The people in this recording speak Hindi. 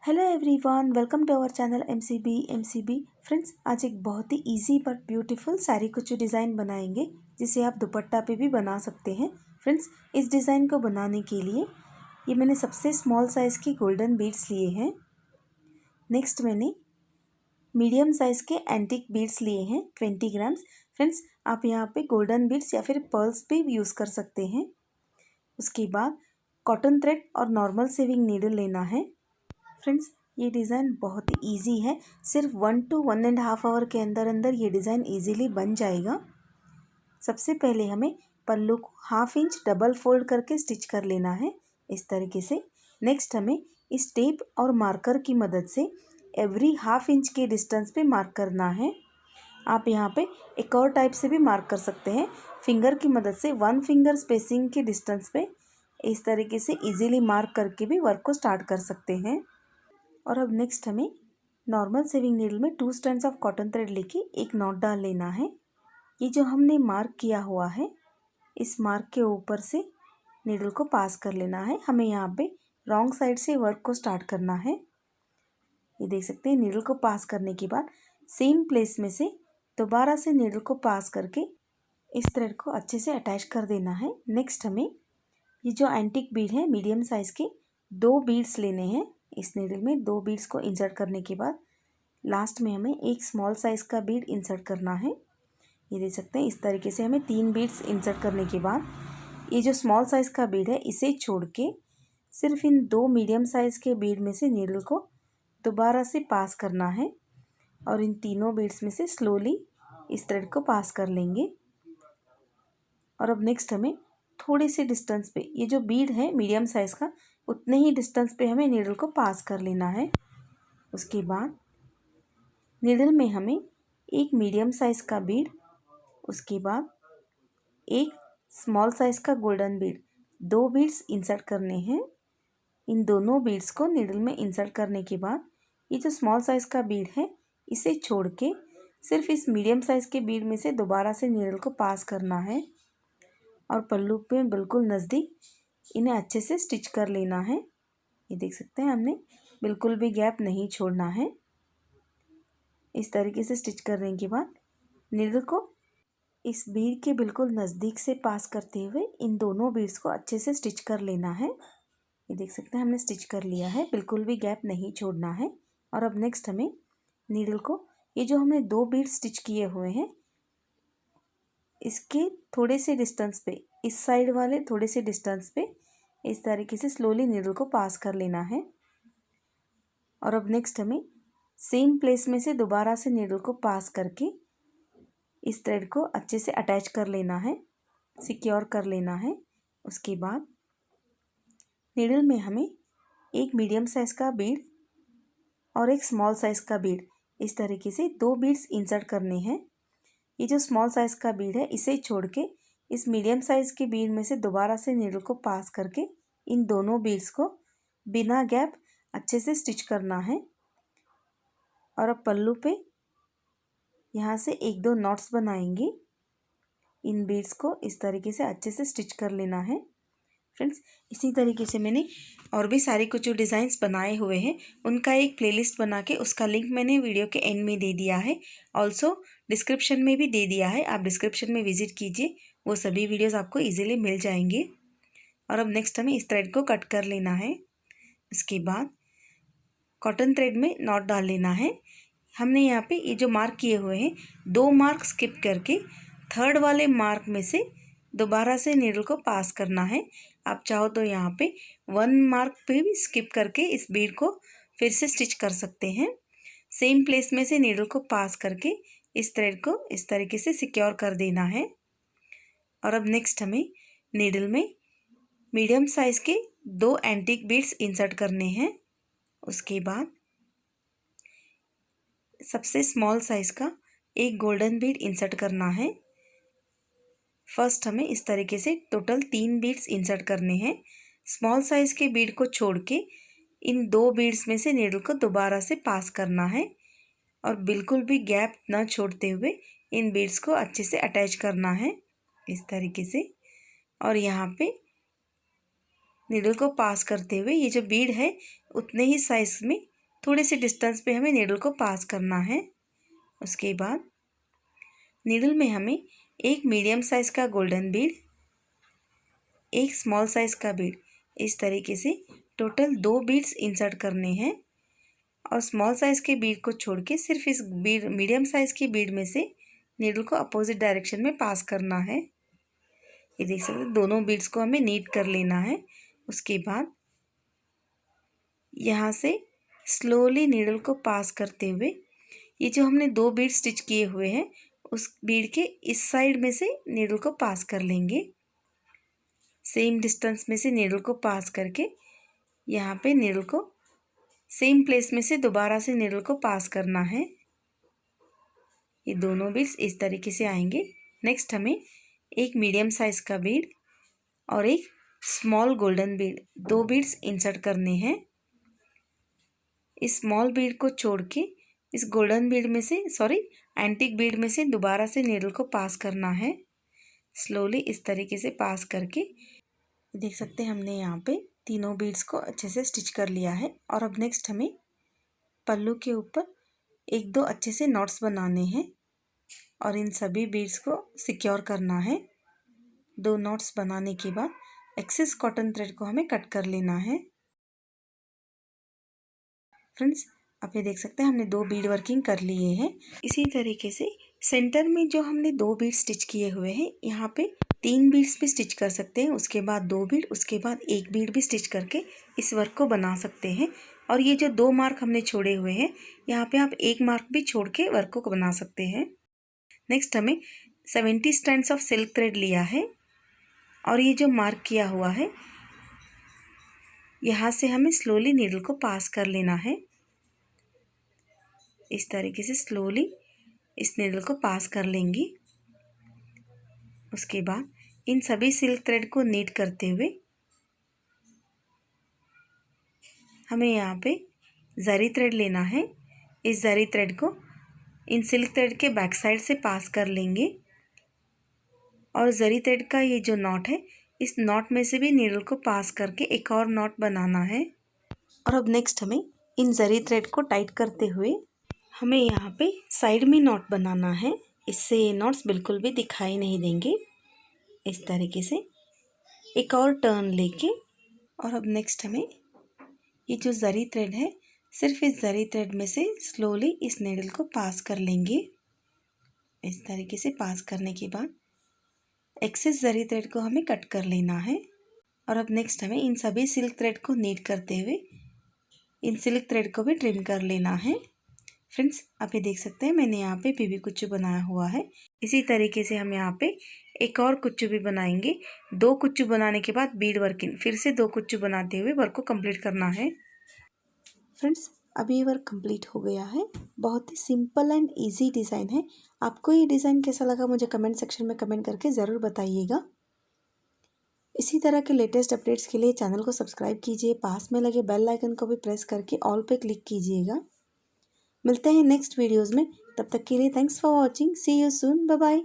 Hello everyone, welcome to our channel MCB. Friends, आज एक बहुत ही इजी बट ब्यूटीफुल साड़ी कुछ डिज़ाइन बनाएंगे जिसे आप दुपट्टा पे भी बना सकते हैं। फ्रेंड्स, इस डिज़ाइन को बनाने के लिए ये मैंने सबसे स्मॉल साइज़ की गोल्डन बीड्स लिए हैं। नेक्स्ट मैंने मीडियम साइज़ के एंटिक बीड्स लिए हैं 20 ग्राम्स। फ्रेंड्स, आप यहाँ पे गोल्डन बीड्स या फिर पर्ल्स भी यूज़ कर सकते हैं। उसके बाद कॉटन थ्रेड और नॉर्मल सेविंग नीडल लेना है। फ्रेंड्स, ये डिज़ाइन बहुत ही ईजी है। सिर्फ 1 to 1.5 आवर के अंदर अंदर ये डिज़ाइन ईजीली बन जाएगा। सबसे पहले हमें पल्लू को 1/2 इंच डबल फोल्ड करके स्टिच कर लेना है इस तरीके से। नेक्स्ट हमें इस टेप और मार्कर की मदद से एवरी 1/2 इंच के डिस्टेंस पे मार्क करना है। आप यहाँ पे एक और टाइप से भी मार्क कर सकते हैं। फिंगर की मदद से 1 फिंगर स्पेसिंग के डिस्टेंस पे इस तरीके से इजीली मार्क करके भी वर्क को स्टार्ट कर सकते हैं। और अब नेक्स्ट हमें नॉर्मल सेविंग नीडल में 2 स्ट्रैंड्स ऑफ कॉटन थ्रेड लेके एक नॉट डाल लेना है। ये जो हमने मार्क किया हुआ है, इस मार्क के ऊपर से नीडल को पास कर लेना है। हमें यहाँ पे रॉन्ग साइड से वर्क को स्टार्ट करना है। ये देख सकते हैं, नीडल को पास करने के बाद सेम प्लेस में से दोबारा से नीडल को पास करके इस थ्रेड को अच्छे से अटैच कर देना है। नेक्स्ट हमें ये जो एंटिक बीड है मीडियम साइज़ के 2 बीड्स लेने हैं। इस नीडल में 2 बीड्स को इंसर्ट करने के बाद लास्ट में हमें एक स्मॉल साइज़ का बीड इंसर्ट करना है। ये देख सकते हैं, इस तरीके से हमें 3 बीड्स इंसर्ट करने के बाद ये जो स्मॉल साइज़ का बीड है इसे छोड़ के सिर्फ इन 2 मीडियम साइज़ के बीड में से नीडल को दोबारा से पास करना है और इन तीनों बीड्स में से स्लोली इस थ्रेड को पास कर लेंगे। और अब नेक्स्ट हमें थोड़े से डिस्टेंस पे ये जो बीड है मीडियम साइज़ का, उतने ही डिस्टेंस पे हमें नीडल को पास कर लेना है। उसके बाद नीडल में हमें एक मीडियम साइज़ का बीड, उसके बाद एक स्मॉल साइज़ का गोल्डन बीड, 2 बीड्स इंसर्ट करने हैं। इन दोनों बीड्स को नीडल में इंसर्ट करने के बाद ये जो स्मॉल साइज़ का बीड है इसे छोड़ के सिर्फ इस मीडियम साइज़ के बीड में से दोबारा से नीडल को पास करना है और पल्लू पे बिल्कुल नज़दीक इन्हें अच्छे से स्टिच कर लेना है। ये देख सकते हैं, हमने बिल्कुल भी गैप नहीं छोड़ना है। इस तरीके से स्टिच करने के बाद नीडल को इस बीड के बिल्कुल नज़दीक से पास करते हुए इन दोनों बीड्स को अच्छे से स्टिच कर लेना है। ये देख सकते हैं, हमने स्टिच कर लिया है, बिल्कुल भी गैप नहीं छोड़ना है। और अब नेक्स्ट हमें नीडल को ये जो हमने 2 बीड स्टिच किए हुए हैं इसके थोड़े से डिस्टेंस पे, इस साइड वाले थोड़े से डिस्टेंस पे इस तरीके से स्लोली नीडल को पास कर लेना है। और अब नेक्स्ट हमें सेम प्लेस में से दोबारा से नीडल को पास करके इस थ्रेड को अच्छे से अटैच कर लेना है, सिक्योर कर लेना है। उसके बाद नीडल में हमें एक मीडियम साइज़ का बीड और एक स्मॉल साइज़ का बीड, इस तरीके से 2 बीड्स इंसर्ट करने हैं। ये जो स्मॉल साइज़ का बीड है इसे छोड़ के इस मीडियम साइज़ के बीड में से दोबारा से नीडल को पास करके इन दोनों बीड्स को बिना गैप अच्छे से स्टिच करना है। और अब पल्लू पे यहाँ से 1-2 नॉट्स बनाएंगे। इन बीड्स को इस तरीके से अच्छे से स्टिच कर लेना है। फ्रेंड्स, इसी तरीके से मैंने और भी सारे कुछ जो डिज़ाइंस बनाए हुए हैं उनका एक प्लेलिस्ट बना के उसका लिंक मैंने वीडियो के एंड में दे दिया है। ऑल्सो डिस्क्रिप्शन में भी दे दिया है, आप डिस्क्रिप्शन में विजिट कीजिए, वो सभी वीडियोस आपको इजीली मिल जाएंगे। और अब नेक्स्ट हमें इस थ्रेड को कट कर लेना है। उसके बाद कॉटन थ्रेड में नॉट डाल लेना है। हमने यहाँ पे ये जो मार्क किए हुए हैं 2 मार्क स्किप करके थर्ड वाले मार्क में से दोबारा से नीडल को पास करना है। आप चाहो तो यहाँ पे 1 मार्क पे भी स्किप करके इस बीड को फिर से स्टिच कर सकते हैं। सेम प्लेस में से नीडल को पास करके इस थ्रेड को इस तरीके से सिक्योर कर देना है। और अब नेक्स्ट हमें नीडल में मीडियम साइज़ के 2 एंटिक बीड्स इंसर्ट करने हैं। उसके बाद सबसे स्मॉल साइज़ का एक गोल्डन बीड इंसर्ट करना है। फर्स्ट हमें इस तरीके से टोटल 3 बीड्स इंसर्ट करने हैं। स्मॉल साइज़ के बीड को छोड़ के इन 2 बीड्स में से नीडल को दोबारा से पास करना है और बिल्कुल भी गैप ना छोड़ते हुए इन बीड्स को अच्छे से अटैच करना है इस तरीके से। और यहाँ पे नीडल को पास करते हुए ये जो बीड है उतने ही साइज में थोड़े से डिस्टेंस पे हमें नीडल को पास करना है। उसके बाद नीडल में हमें एक मीडियम साइज़ का गोल्डन बीड, एक स्मॉल साइज़ का बीड, इस तरीके से टोटल 2 बीड्स इंसर्ट करने हैं। और स्मॉल साइज़ के बीड को छोड़ के सिर्फ इस बीड मीडियम साइज़ की बीड में से नीडल को अपोजिट डायरेक्शन में पास करना है। ये देख सकते हैं दोनों बीड्स को हमें नीट कर लेना है। उसके बाद यहाँ से स्लोली नीडल को पास करते हुए ये जो हमने 2 बीड स्टिच किए हुए हैं उस बीड के इस साइड में से नीडल को पास कर लेंगे। सेम डिस्टेंस में से नीडल को पास करके यहाँ पे नीडल को सेम प्लेस में से दोबारा से नीडल को पास करना है। ये दोनों बीड्स इस तरीके से आएंगे। नेक्स्ट हमें एक मीडियम साइज़ का बीड और एक small golden Beed, 2 beads insert करने हैं। इस स्मॉल बीड को छोड़ के इस गोल्डन बीड में से एंटिक बीड में से दोबारा से नीडल को पास करना है। स्लोली इस तरीके से पास करके देख सकते हैं हमने यहाँ पे तीनों बीड्स को अच्छे से स्टिच कर लिया है। और अब नेक्स्ट हमें पल्लू के ऊपर 1-2 अच्छे से नॉट्स बनाने हैं और इन सभी बीड्स को सिक्योर करना है। 2 नॉट्स बनाने के बाद एक्सेस कॉटन थ्रेड को हमें कट कर लेना है। फ्रेंड्स आप ये देख सकते हैं हमने 2 बीड वर्किंग कर लिए हैं। इसी तरीके से सेंटर में जो हमने 2 बीड स्टिच किए हुए हैं यहाँ पे 3 बीड्स भी स्टिच कर सकते हैं, उसके बाद 2 बीड, उसके बाद 1 बीड भी स्टिच करके इस वर्क को बना सकते हैं। और ये जो 2 मार्क हमने छोड़े हुए हैं यहाँ पे आप 1 मार्क भी छोड़ के वर्क को बना सकते हैं। नेक्स्ट हमें 70 स्ट्रैंड्स ऑफ सिल्क थ्रेड लिया है और ये जो मार्क किया हुआ है यहाँ से हमें स्लोली नीडल को पास कर लेना है। इस तरीके से स्लोली इस नीडल को पास कर लेंगे। उसके बाद इन सभी सिल्क थ्रेड को नीट करते हुए हमें यहाँ पे जरी थ्रेड लेना है। इस जरी थ्रेड को इन सिल्क थ्रेड के बैक साइड से पास कर लेंगे और जरी थ्रेड का ये जो नॉट है इस नॉट में से भी नीडल को पास करके एक और नॉट बनाना है। और अब नेक्स्ट हमें इन जरी थ्रेड को टाइट करते हुए हमें यहाँ पे साइड में नॉट बनाना है। इससे ये नॉट्स बिल्कुल भी दिखाई नहीं देंगे। इस तरीके से एक और टर्न लेके और अब नेक्स्ट हमें ये जो जरी थ्रेड है सिर्फ इस जरी थ्रेड में से स्लोली इस नीडल को पास कर लेंगे। इस तरीके से पास करने के बाद एक्सेस जरी थ्रेड को हमें कट कर लेना है। और अब नेक्स्ट हमें इन सभी सिल्क थ्रेड को नीट करते हुए इन सिल्क थ्रेड को भी ट्रिम कर लेना है। फ्रेंड्स आप ये देख सकते हैं मैंने यहाँ पे बीबी कुच्चू बनाया हुआ है। इसी तरीके से हम यहाँ पे एक और कुच्चू भी बनाएंगे। 2 कुच्चू बनाने के बाद बीड वर्किंग फिर से 2 कुच्चू बनाते हुए वर्क को कंप्लीट करना है। फ्रेंड्स अभी ये वर्क कंप्लीट हो गया है। बहुत ही सिंपल एंड इजी डिज़ाइन है। आपको ये डिज़ाइन कैसा लगा मुझे कमेंट सेक्शन में कमेंट करके ज़रूर बताइएगा। इसी तरह के लेटेस्ट अपडेट्स के लिए चैनल को सब्सक्राइब कीजिए, पास में लगे बेल आइकन को भी प्रेस करके ऑल पे क्लिक कीजिएगा। मिलते हैं नेक्स्ट वीडियोज़ में, तब तक के लिए thanks for watching, see you soon, bye bye.